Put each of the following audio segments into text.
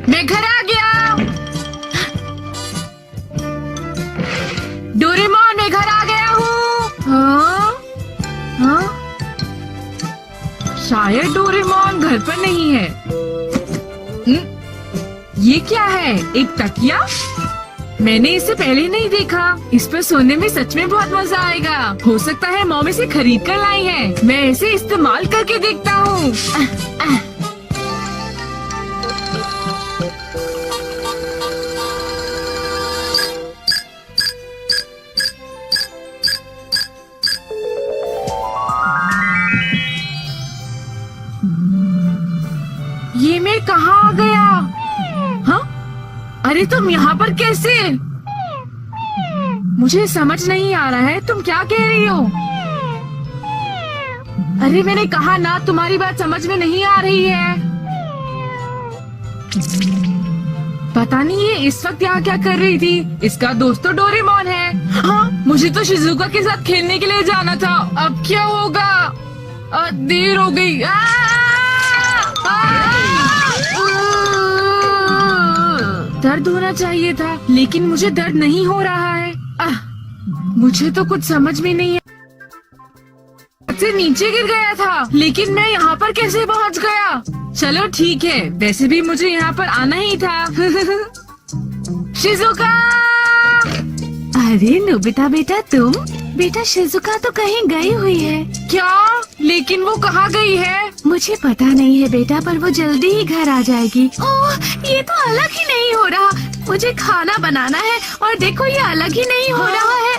मैं घर आ गया। डोरेमोन, मैं घर आ गया हूँ। हाँ? हाँ? शायद डोरेमोन घर पर नहीं है। ये क्या है? एक तकिया? मैंने इसे पहले नहीं देखा। इस पर सोने में सच में बहुत मजा आएगा। हो सकता है मॉम इसे खरीद कर लाई है। मैं इसे इस्तेमाल करके देखता हूँ। ये मैं कहाँ आ गया? हाँ? अरे तुम यहाँ पर कैसे? मुझे समझ नहीं आ रहा है, तुम क्या कह रही हो? अरे मैंने कहा ना, तुम्हारी बात समझ में नहीं आ रही है। पता नहीं ये इस वक्त यहाँ क्या कर रही थी। इसका दोस्त तो डोरेमोन है। हाँ, मुझे तो शिजुका के साथ खेलने के लिए जाना था। अब क्या होगा? देर हो गई। दर्द होना चाहिए था, लेकिन मुझे दर्द नहीं हो रहा है। मुझे तो कुछ समझ में नहीं है। से नीचे गिर गया था, लेकिन मैं यहाँ पर कैसे पहुँच गया? चलो ठीक है, वैसे भी मुझे यहाँ पर आना ही था। शिजुका! अरे नोबिता बेटा, तुम? बेटा शिजुका तो कहीं गई हुई है। क्या? लेकिन वो कहाँ गई है? मुझे पता नहीं है बेटा, पर वो जल्दी ही घर आ जाएगी। ओह, ये तो अलग ही नहीं हो रहा। मुझे खाना बनाना है और देखो ये अलग ही नहीं हो रहा है।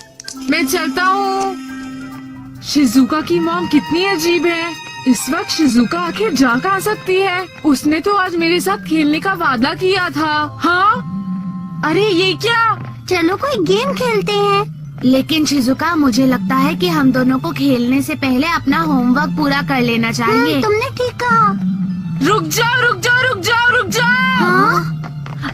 मैं चलता हूँ। शिजुका की मॉम कितनी अजीब है। इस वक्त शिजुका आखिर जा कहाँ सकती है? उसने तो आज मेरे साथ खेलने का वादा किया था। हाँ? अरे ये क्या? चलो कोई गेम खेलते हैं। लेकिन शिजुका, मुझे लगता है कि हम दोनों को खेलने से पहले अपना होमवर्क पूरा कर लेना चाहिए। तुमने ठीक कहा। रुक जाओ, रुक जाओ, रुक जाओ, रुक जाओ। हाँ?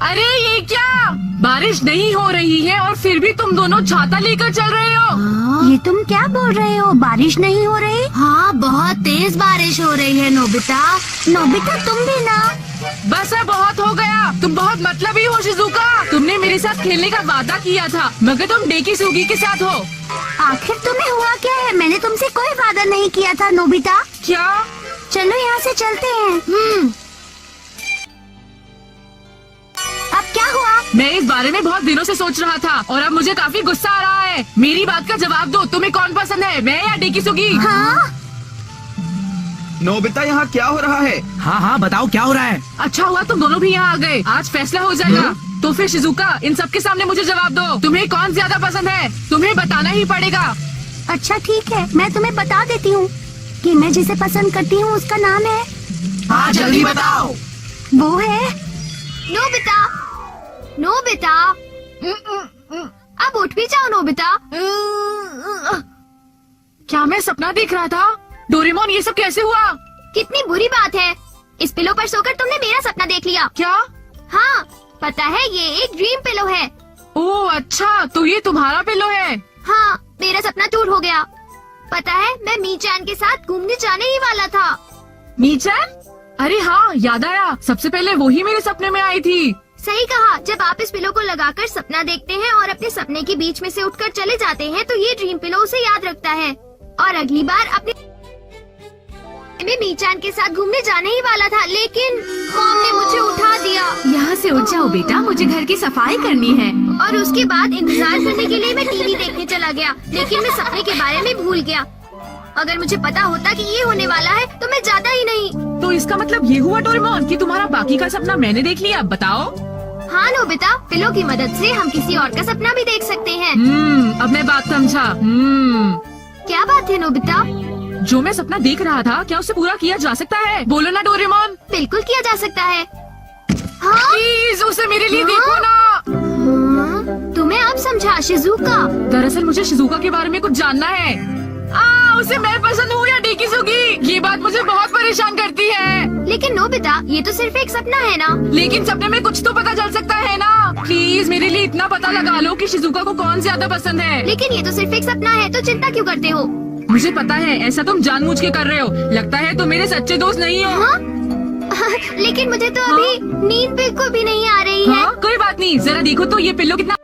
अरे ये क्या? बारिश नहीं हो रही है और फिर भी तुम दोनों छाता लेकर चल रहे हो। हाँ? ये तुम क्या बोल रहे हो? बारिश नहीं हो रही? हाँ, बहुत तेज बारिश हो रही है नोबिता। नोबिता तुम भी ना। बस अब बहुत हो गया। तुम बहुत मतलबी हो शिजुका। तुमने मेरे साथ खेलने का वादा किया था, मगर तुम डेकिसुगी के साथ हो। आखिर तुम्हें हुआ क्या है? मैंने तुमसे कोई वादा नहीं किया था नोबिता। क्या? चलो यहाँ से चलते हैं। अब क्या हुआ? मैं इस बारे में बहुत दिनों से सोच रहा था और अब मुझे काफी गुस्सा आ रहा है। मेरी बात का जवाब दो, तुम्हें कौन पसंद है, मैं या डेकिसुगी? हाँ? नोबिता, यहाँ क्या हो रहा है? हाँ हाँ बताओ क्या हो रहा है। अच्छा हुआ तुम दोनों भी यहाँ आ गए। आज फैसला हो जाएगा। तो फिर शिजुका, इन सबके सामने मुझे जवाब दो, तुम्हें कौन ज्यादा पसंद है? तुम्हें बताना ही पड़ेगा। अच्छा ठीक है, मैं तुम्हें बता देती हूँ कि मैं जिसे पसंद करती हूँ उसका नाम है। हाँ जल्दी बताओ। वो है नोबिता। नोबिता, अब उठ भी जाओ नोबिता। क्या मैं सपना देख रहा था? डोरेमोन, ये सब कैसे हुआ? कितनी बुरी बात है। इस पिलो पर सोकर तुमने मेरा सपना देख लिया। क्या? हाँ, पता है ये एक ड्रीम पिलो है। ओह अच्छा, तो ये तुम्हारा पिलो है? हाँ, मेरा सपना टूट हो गया। पता है, मैं मीचान के साथ घूमने जाने ही वाला था। मीचान? अरे हाँ, याद आया। सबसे पहले वो ही मेरे सपने में आई थी। सही कहा। जब आप इस पिलो को लगाकर सपना देखते हैं और अपने सपने के बीच में से उठकर चले जाते हैं, तो ये ड्रीम पिलो उसे याद रखता है और अगली बार अपने मैं मीचान के साथ घूमने जाने ही वाला था, लेकिन मॉम ने मुझे उठा दिया। यहाँ से उठ जाओ बेटा, मुझे घर की सफाई करनी है। और उसके बाद इंतजार करने के लिए मैं टीवी देखने चला गया, लेकिन मैं सपने के बारे में भूल गया। अगर मुझे पता होता कि ये होने वाला है तो मैं जाता ही नहीं। तो इसका मतलब ये हुआ डोरेमोन कि तुम्हारा बाकी का सपना मैंने देख लिया। बताओ। हाँ नोबिता, पिलो की मदद से हम किसी और का सपना भी देख सकते हैं। अब मैं बात समझा। क्या बात है नोबिता? जो मैं सपना देख रहा था, क्या उसे पूरा किया जा सकता है? बोलो ना डोरेमोन। बिल्कुल किया जा सकता है। हाँ? प्लीज उसे मेरे लिए हाँ? देखो ना। तुम्हें अब समझा शिजुका? दरअसल मुझे शिजुका के बारे में कुछ जानना है। उसे मैं पसंद हूँ या डेकिसुगी? ये बात मुझे बहुत परेशान करती है। लेकिन नोबिता, ये तो सिर्फ एक सपना है ना। लेकिन सपने में कुछ तो पता चल सकता है ना। प्लीज मेरे लिए इतना पता लगा लो कि शिजुका को कौन ज्यादा पसंद है। लेकिन ये तो सिर्फ एक सपना है, तो चिंता क्यों करते हो? मुझे पता है, ऐसा तुम जानबूझ के कर रहे हो। लगता है तुम मेरे सच्चे दोस्त नहीं हो। हाँ? लेकिन मुझे तो अभी नींद बिल्कुल भी नहीं आ रही है। हाँ, कोई बात नहीं, जरा देखो तो ये पिल्लो कितना।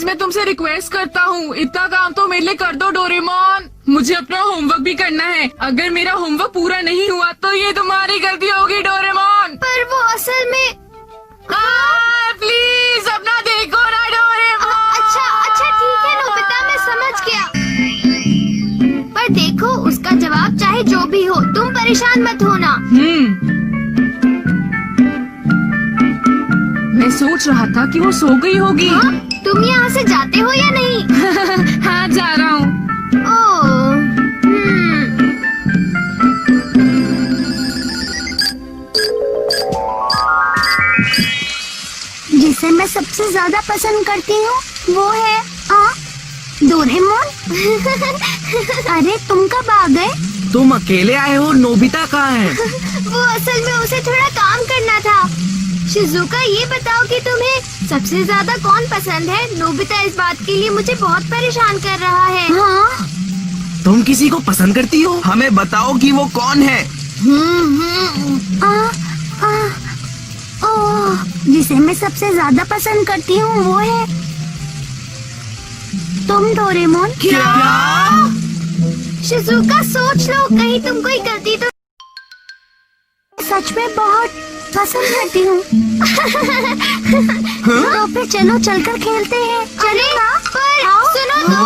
मैं तुमसे रिक्वेस्ट करता हूँ, इतना काम तो मेरे लिए कर दो डोरेमोन। मुझे अपना होमवर्क भी करना है। अगर मेरा होमवर्क पूरा नहीं हुआ तो ये तुम्हारी गलती होगी डोरेमोन। पर वो असल में प्लीज अपना देखो ना डोरेमोन। अच्छा ठीक है नोबिता, मैं समझ गया। पर देखो, उसका जवाब चाहे जो भी हो, तुम परेशान मत होना। मैं सोच रहा था कि वो सो गई होगी। हाँ? तुम यहाँ से जाते हो या नहीं? हाँ, जा रहा हूँ। जिसे मैं सबसे ज्यादा पसंद करती हूँ वो है डोरेमोन। अरे तुम कब आ गए? तुम अकेले आए हो? नोबिता कहाँ है? वो असल में उसे थोड़ा काम करना था। शिजुका, ये बताओ कि तुम्हें सबसे ज्यादा कौन पसंद है? नोबिता इस बात के लिए मुझे बहुत परेशान कर रहा है। हाँ? तुम किसी को पसंद करती हो? हमें बताओ कि वो कौन है। जिसे मैं सबसे ज्यादा पसंद करती हूँ वो है तुम डोरेमोन। क्या? शिजुका, सोच लो, कहीं तुम कोई गलती तो। सच में बहुत पसंद करती हूँ। तो फिर चलो चलकर खेलते हैं। चलेगा? पर सुनो तो।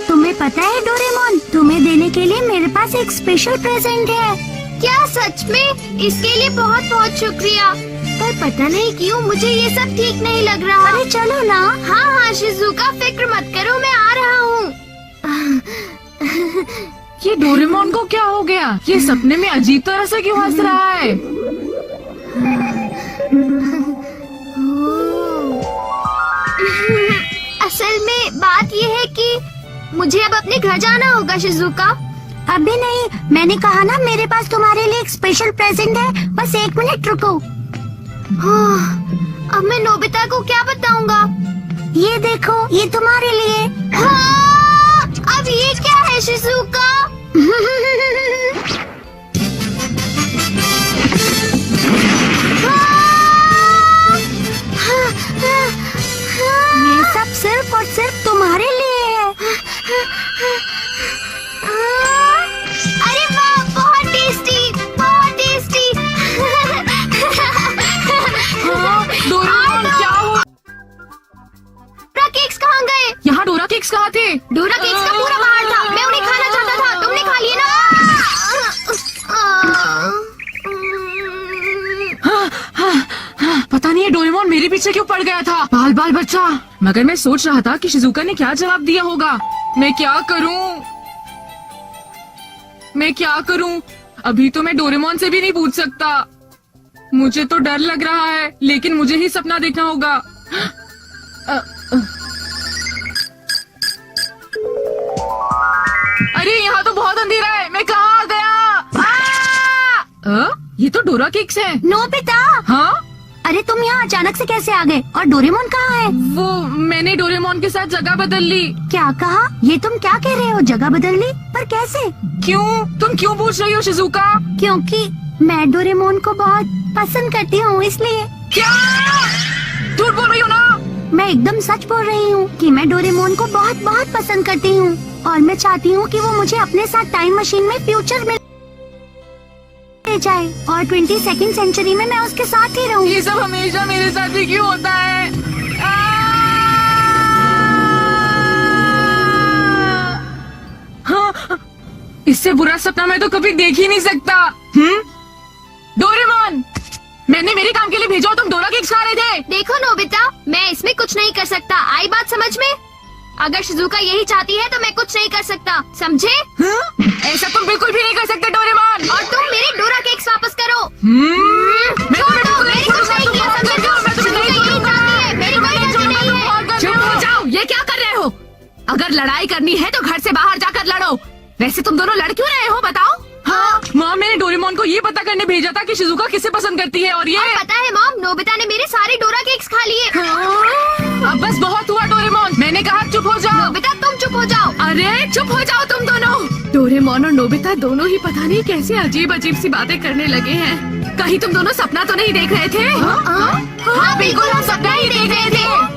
तुम्हें पता है डोरेमोन, तुम्हें देने के लिए मेरे पास एक स्पेशल प्रेजेंट है। क्या सच में? इसके लिए बहुत बहुत शुक्रिया। पर पता नहीं क्यों मुझे ये सब ठीक नहीं लग रहा। अरे चलो ना। हाँ शिजुका, फिक्र मत करो, मैं आ रहा हूँ। ये डोरेमोन को क्या हो गया? ये सपने में अजीब तरह से क्यों हंस रहा है? असल में बात ये है कि मुझे अब अपने घर जाना होगा शिजुका। अभी नहीं, मैंने कहा ना मेरे पास तुम्हारे लिए एक स्पेशल प्रेजेंट है। बस 1 मिनट रुको। अब मैं नोबिता को क्या बताऊंगा? ये देखो, ये तुम्हारे लिए। अब ये क्या है शिजुका? ये सब सिर्फ और सिर्फ तुम्हारे लिए है। अरे वाह, बहुत टेस्टी, बहुत टेस्टी। डोरेमोन, क्या हुआ? डोरा केक्स कहाँ गए? यहाँ डोरा केक्स कहाँ थे? डोरा केक्स का पूरा बाहर था, मैं उन्हें खाना चाहता था। तुमने खा लिए ना? पता नहीं ये डोरेमोन मेरे पीछे क्यों पड़ गया था। बाल बाल बच्चा। मगर मैं सोच रहा था कि शिजुका ने क्या जवाब दिया होगा। मैं क्या करूं? अभी तो मैं डोरेमोन से भी नहीं पूछ सकता। मुझे तो डर लग रहा है, लेकिन मुझे ही सपना देखना होगा। अरे यहाँ तो बहुत अंधेरा है, मैं कहाँ आ गया? ये तो डोरा केक्स है। नोबिता, हाँ? अरे तुम यहाँ अचानक से कैसे आ गए? और डोरेमोन कहाँ है? वो मैंने डोरेमोन के साथ जगह बदल ली। क्या कहा? ये तुम क्या कह रहे हो? जगह बदल ली? पर कैसे? क्यों? तुम क्यों पूछ रही हो शिजुका? क्योंकि मैं डोरेमोन को बहुत पसंद करती हूँ, इसलिए। क्या? झूठ बोल रही हो ना? मैं एकदम सच बोल रही हूँ कि मैं डोरेमोन को बहुत बहुत पसंद करती हूँ और मैं चाहती हूँ कि वो मुझे अपने साथ टाइम मशीन में फ्यूचर में ले जाए और 22वीं सेंचुरी में मैं उसके साथ ही रहूँ। ये सब हमेशा मेरे साथ ही क्यों होता है? हाँ, इससे बुरा सपना मैं तो कभी देख ही नहीं सकता। डोरेमोन, मैंने मेरे काम के लिए भेजा, तुम डोरा केक्स खा रहे थे। देखो नोबिता, मैं इसमें कुछ नहीं कर सकता। आई बात समझ में? अगर शिजुका यही चाहती है तो मैं कुछ नहीं कर सकता, समझे? ऐसा तुम बिल्कुल भी नहीं कर सकते डोरेमोन। और तुम मेरे डोरा केक्स वापस करो। मैं छोड़ो, मैंने कुछ नहीं किया, समझे? मेरी कोई गलती नहीं है। चुप हो जाओ, ये क्या कर रहे हो? अगर लड़ाई करनी है तो घर से बाहर जाकर लड़ो। वैसे तुम दोनों लड़ क्यों रहे हो, बताओ? हाँ, माँ, मैंने डोरेमोन को ये पता करने भेजा था कि शिजुका किसे पसंद करती है। और पता है मॉम, नोबिता ने मेरे सारे डोरा केक्स खा लिए। अब बस बहुत हुआ डोरेमोन, मैंने कहा चुप हो जाओ। नोबिता तुम चुप हो जाओ। अरे चुप हो जाओ तुम दोनों। डोरेमोन और नोबिता दोनों ही पता नहीं कैसे अजीब अजीब सी बातें करने लगे हैं। कहीं तुम दोनों सपना तो नहीं देख रहे थे? हाँ बिल्कुल, हम सपना ही देख रहे थे।